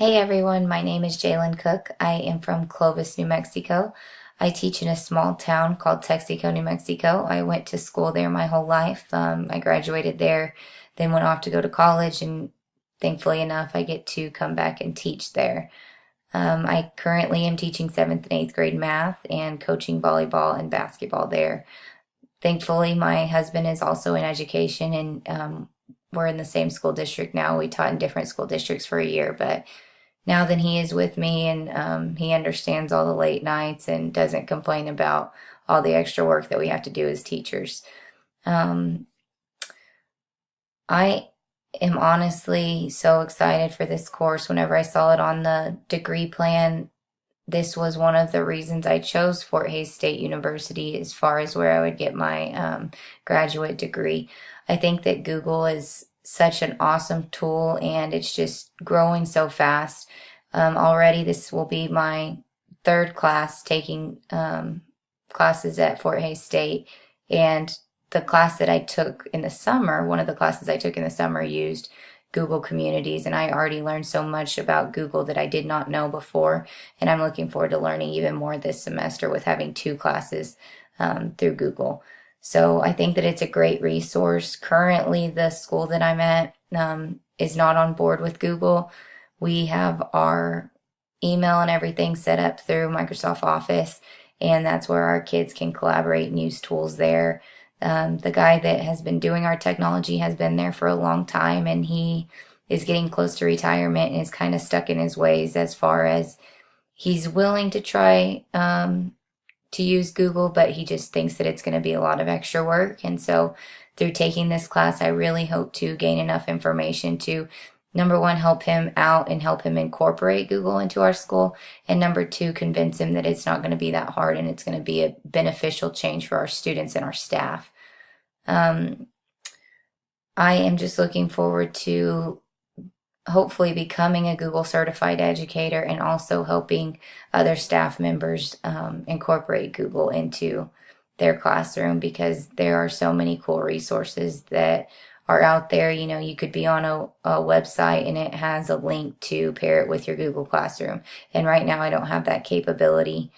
Hey everyone, my name is Jalen Cook. I am from Clovis, New Mexico. I teach in a small town called Texaco, New Mexico. I went to school there my whole life. I graduated there, then went off to go to college, and thankfully enough, I get to come back and teach there. I currently am teaching seventh and eighth grade math and coaching volleyball and basketball there. Thankfully, my husband is also in education, and we're in the same school district now. We taught in different school districts for a year, but now that he is with me and he understands all the late nights and doesn't complain about all the extra work that we have to do as teachers. Um, I am honestly so excited for this course. Whenever I saw it on the degree plan, this was one of the reasons I chose Fort Hays State University as far as where I would get my graduate degree. I think that Google is such an awesome tool and it's just growing so fast. Already, this will be my third class taking classes at Fort Hays State. And the class that I took in the summer, one of the classes I took in the summer used Google Communities, and I already learned so much about Google that I did not know before. And I'm looking forward to learning even more this semester with having two classes through Google. So I think that it's a great resource. Currently, the school that I'm at is not on board with Google. We have our email and everything set up through Microsoft Office, and that's where our kids can collaborate and use tools there. The guy that has been doing our technology has been there for a long time, and he is getting close to retirement and is kind of stuck in his ways as far as he's willing to try to use Google, but he just thinks that it's going to be a lot of extra work. And so through taking this class, I really hope to gain enough information to, number one, help him out and help him incorporate Google into our school. And number two, convince him that it's not going to be that hard and it's going to be a beneficial change for our students and our staff. Um, I am just looking forward to hopefully becoming a Google certified educator and also helping other staff members incorporate Google into their classroom because there are so many cool resources that are out there. You know, you could be on a website and it has a link to pair it with your Google Classroom. And right now I don't have that capability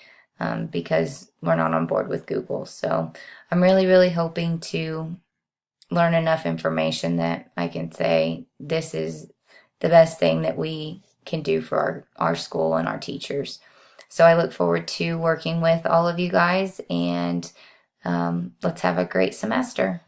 because we're not on board with Google. So I'm really, really hoping to learn enough information that I can say this is the best thing that we can do for our school and our teachers. So I look forward to working with all of you guys and let's have a great semester.